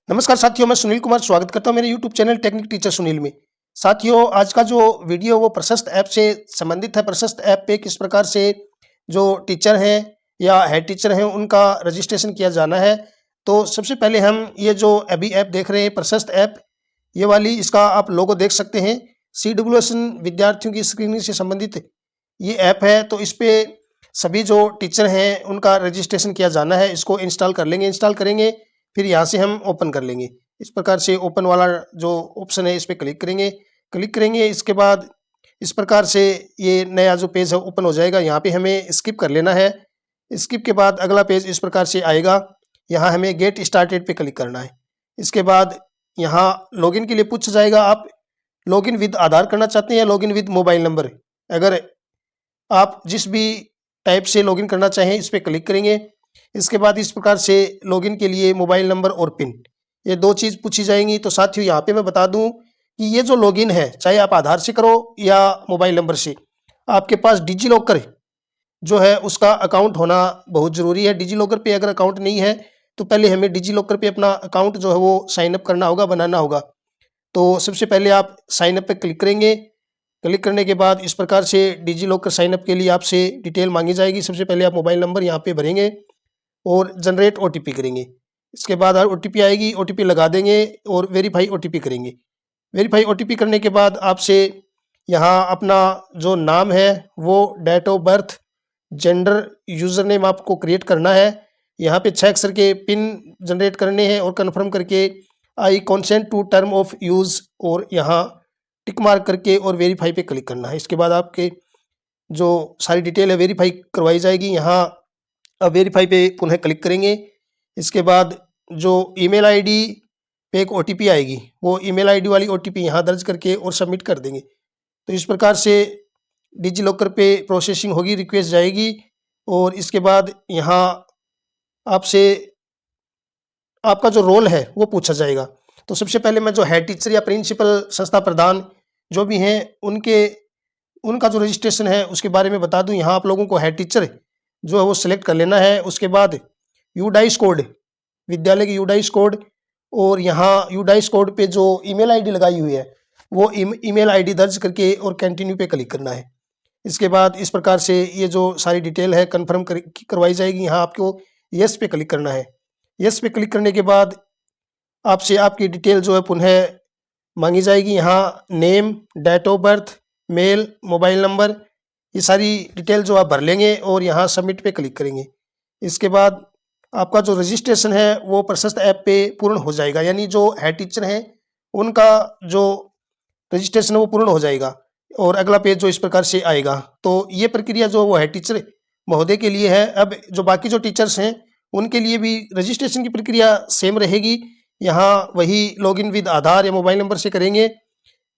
नमस्कार साथियों, मैं सुनील कुमार स्वागत करता हूं मेरे YouTube channel technique teacher Sunil में। साथियों, आज का जो वीडियो वो प्रशस्त ऐप से संबंधित है। प्रशस्त ऐप पे किस प्रकार से जो टीचर हैं या हेड टीचर हैं उनका रजिस्ट्रेशन किया जाना है। तो सबसे पहले हम ये जो अभी ऐप देख रहे हैं प्रशस्त ऐप, ये वाली इसका आप लोगो देख सकते हैं। CWSN विद्यार्थियों की स्क्रीनिंग से संबंधित ये ऐप है। तो इस पे सभी जो टीचर हैं उनका रजिस्ट्रेशन किया जाना है। इसको इंस्टॉल कर लेंगे, इंस्टॉल करेंगे, फिर यहाँ से हम ओपन कर लेंगे। इस प्रकार से ओपन वाला जो ऑप्शन है इस पर क्लिक करेंगे। इसके बाद इस प्रकार से ये नया जो पेज है ओपन हो जाएगा। यहाँ पे हमें स्किप कर लेना है। स्किप के बाद अगला पेज इस प्रकार से आएगा। यहाँ हमें गेट स्टार्टेड पे क्लिक करना है। इसके बाद यहाँ लॉगिन के लिए पूछ जाएगा, आप लॉगिन विद आधार करना चाहते हैं या लॉगिन विद मोबाइल नंबर। अगर आप जिस भी टाइप से लॉगिन करना चाहें इस पर क्लिक करेंगे। इसके बाद इस प्रकार से लॉगिन के लिए मोबाइल नंबर और पिन, ये दो चीज़ पूछी जाएंगी। तो साथियों, यहाँ पे मैं बता दूं कि ये जो लॉगिन है चाहे आप आधार से करो या मोबाइल नंबर से, आपके पास डिजी लॉकर जो है उसका अकाउंट होना बहुत ज़रूरी है। डिजी लॉकर पे अगर अकाउंट नहीं है तो पहले हमें डिजी लॉकर पे अपना अकाउंट जो है वो साइन अप करना होगा, बनाना होगा। तो सबसे पहले आप साइन अप पे क्लिक करेंगे। क्लिक करने के बाद इस प्रकार से डिजी लॉकर साइन अप के लिए आपसे डिटेल मांगी जाएगी। सबसे पहले आप मोबाइल नंबर यहाँ पे भरेंगे और जनरेट OTP करेंगे। इसके बाद OTP आएगी, OTP लगा देंगे और वेरीफाई OTP करेंगे। वेरीफाई OTP करने के बाद आपसे यहाँ अपना जो नाम है वो, date of birth, gender, user name आपको क्रिएट करना है। यहाँ पे 6 अक्षर के पिन जनरेट करने हैं और कन्फर्म करके I consent to term of use और यहाँ टिक मार्क करके और वेरीफाई पे क्लिक करना है। इसके बाद आपके जो सारी डिटेल है वेरीफाई करवाई जाएगी। यहाँ अब वेरीफाई पे पुनः क्लिक करेंगे। इसके बाद जो ईमेल आईडी पे एक OTP आएगी, वो ईमेल आईडी वाली OTP यहाँ दर्ज करके और सबमिट कर देंगे। तो इस प्रकार से डिजी लॉकर पे प्रोसेसिंग होगी, रिक्वेस्ट जाएगी और इसके बाद यहाँ आपसे आपका जो रोल है वो पूछा जाएगा। तो सबसे पहले मैं जो हेड टीचर या प्रिंसिपल, संस्था प्रधान जो भी हैं उनका जो रजिस्ट्रेशन है उसके बारे में बता दूं। यहाँ आप लोगों को हेड टीचर जो है वो सिलेक्ट कर लेना है। उसके बाद यूडाइस कोड, विद्यालय की यूडाइस कोड, और यहाँ यूडाइस कोड पे जो ईमेल आईडी लगाई हुई है वो ईमेल आईडी दर्ज करके और कंटिन्यू पे क्लिक करना है। इसके बाद इस प्रकार से ये जो सारी डिटेल है कन्फर्म करवाई जाएगी। यहाँ आपको यस पे क्लिक करना है। यस पे क्लिक करने के बाद आपसे आपकी डिटेल जो है पुनः मांगी जाएगी। यहाँ name, date of birth, mail, mobile number, ये सारी डिटेल जो आप भर लेंगे और यहाँ सबमिट पे क्लिक करेंगे। इसके बाद आपका जो रजिस्ट्रेशन है वो प्रशस्त ऐप पे पूर्ण हो जाएगा, यानी जो हेड टीचर हैं उनका जो रजिस्ट्रेशन है वो पूर्ण हो जाएगा और अगला पेज जो इस प्रकार से आएगा। तो ये प्रक्रिया जो वो हेड टीचर महोदय के लिए है। अब जो बाकी जो टीचर्स हैं उनके लिए भी रजिस्ट्रेशन की प्रक्रिया सेम रहेगी। यहाँ वही लॉगिन विद आधार या मोबाइल नंबर से करेंगे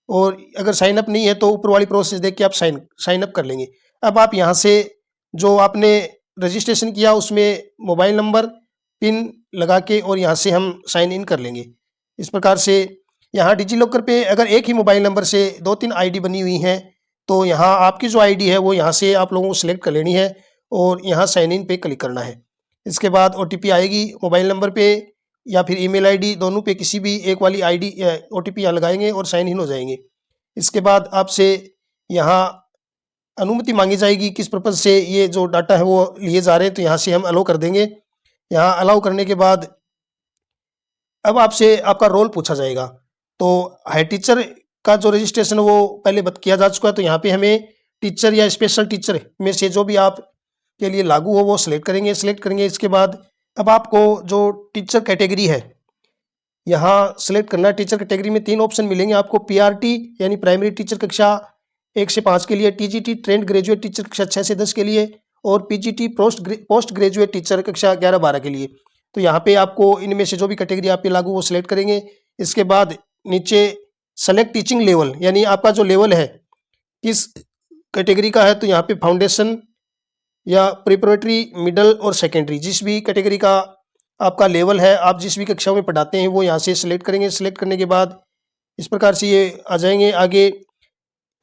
और अगर साइन अप नहीं है तो ऊपर वाली प्रोसेस देख के आप साइन अप कर लेंगे। अब आप यहाँ से जो आपने रजिस्ट्रेशन किया उसमें मोबाइल नंबर, पिन लगा के और यहाँ से हम साइन इन कर लेंगे। इस प्रकार से यहाँ डिजी लॉकर पे अगर एक ही मोबाइल नंबर से 2-3 आईडी बनी हुई हैं तो यहाँ आपकी जो आईडी है वो यहाँ से आप लोगों को सिलेक्ट कर लेनी है और यहाँ साइन इन पे क्लिक करना है। इसके बाद OTP आएगी मोबाइल नंबर पे या फिर ईमेल आईडी, दोनों पे किसी भी एक वाली आईडी OTP यहाँ लगाएंगे और साइन इन हो जाएंगे। इसके बाद आपसे यहाँ अनुमति मांगी जाएगी किस पर्पज़ से ये जो डाटा है वो लिए जा रहे हैं, तो यहाँ से हम अलाउ कर देंगे। यहाँ अलाउ करने के बाद अब आपसे आपका रोल पूछा जाएगा। तो हेड टीचर का जो रजिस्ट्रेशन वो पहले किया जा चुका है, तो यहाँ पे हमें टीचर या स्पेशल टीचर में से जो भी आप के लिए लागू हो वो सिलेक्ट करेंगे। इसके बाद अब आपको जो टीचर कैटेगरी है यहाँ सिलेक्ट करना है। टीचर कैटेगरी में 3 ऑप्शन मिलेंगे आपको। PRT यानी प्राइमरी टीचर कक्षा 1 से 5 के लिए, TGT ट्रेंड ग्रेजुएट टीचर कक्षा 6 से 10 के लिए और PGT पोस्ट ग्रेजुएट टीचर कक्षा 11-12 के लिए। तो यहाँ पे आपको इनमें से जो भी कैटेगरी आप पे लागू वो सिलेक्ट करेंगे। इसके बाद नीचे सेलेक्ट टीचिंग लेवल, यानी आपका जो लेवल है किस कैटेगरी का है, तो यहाँ पे फाउंडेशन या प्रिपरेटरी, मिडल और सेकेंडरी, जिस भी कैटेगरी का आपका लेवल है, आप जिस भी कक्षाओं में पढ़ाते हैं वो यहाँ से सिलेक्ट करेंगे। सिलेक्ट करने के बाद इस प्रकार से ये आ जाएंगे। आगे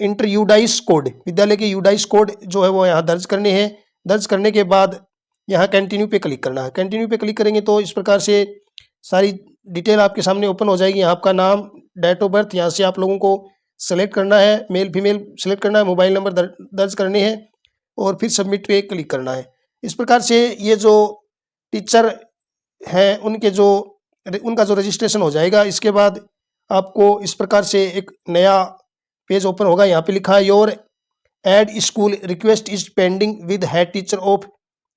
इंटर यूडाइस कोड, विद्यालय के यूडाइस कोड जो है वो यहाँ दर्ज करने हैं। दर्ज करने के बाद यहाँ कंटिन्यू पे क्लिक करना है। कंटिन्यू पे क्लिक करेंगे तो इस प्रकार से सारी डिटेल आपके सामने ओपन हो जाएगी। यहाँ आपका नाम, डेट ऑफ बर्थ, यहाँ से आप लोगों को सेलेक्ट करना है, मेल फीमेल सेलेक्ट करना है, मोबाइल नंबर दर्ज करने हैं और फिर सबमिट पे क्लिक करना है। इस प्रकार से ये जो टीचर हैं उनका जो रजिस्ट्रेशन हो जाएगा। इसके बाद आपको इस प्रकार से एक नया पेज ओपन होगा। यहाँ पे लिखा है your add school request is pending with head teacher of,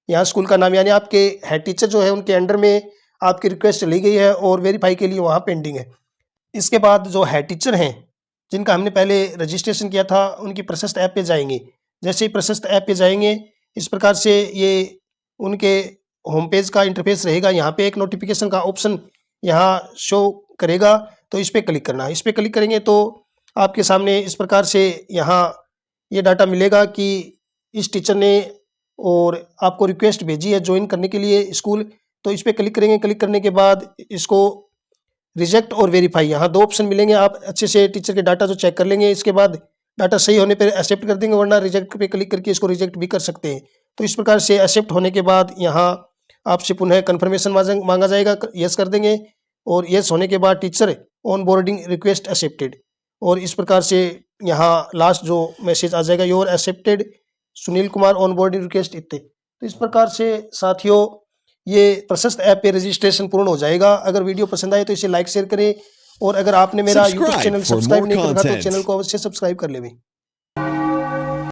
यहाँ स्कूल का नाम, यानी आपके हेड टीचर जो है उनके अंडर में आपकी रिक्वेस्ट ली गई है और वेरीफाई के लिए वहाँ पेंडिंग है। इसके बाद जो हेड टीचर हैं जिनका हमने पहले रजिस्ट्रेशन किया था उनकी प्रशस्त ऐप पे जाएंगे। जैसे ही प्रशस्त ऐप पे जाएंगे इस प्रकार से ये उनके होम पेज का इंटरफेस रहेगा। यहाँ पे एक नोटिफिकेशन का ऑप्शन यहाँ शो करेगा, तो इस पर क्लिक करना है। इस पर क्लिक करेंगे तो आपके सामने इस प्रकार से यहाँ ये डाटा मिलेगा कि इस टीचर ने और आपको रिक्वेस्ट भेजी है ज्वाइन करने के लिए स्कूल, तो इस पर क्लिक करेंगे। क्लिक करने के बाद इसको रिजेक्ट और वेरीफाई, यहाँ दो ऑप्शन मिलेंगे। आप अच्छे से टीचर के डाटा जो चेक कर लेंगे, इसके बाद डाटा सही होने पर एक्सेप्ट कर देंगे, वरना रिजेक्ट पे क्लिक करके इसको रिजेक्ट भी कर सकते हैं। तो इस प्रकार से एक्सेप्ट होने के बाद यहाँ आपसे पुनः कन्फर्मेशन मांगा जाएगा, यस कर देंगे और यस होने के बाद teacher on boarding request accepted, और इस प्रकार से यहाँ लास्ट जो मैसेज आ जाएगा your accepted Sunil Kumar on boarding request इत्ते। तो इस प्रकार से साथियों ये प्रशस्त ऐप पे रजिस्ट्रेशन पूर्ण हो जाएगा। अगर वीडियो पसंद आए तो इसे लाइक शेयर करें और अगर आपने मेरा यूट्यूब चैनल सब्सक्राइब नहीं करा तो चैनल को अवश्य सब्सक्राइब कर लें।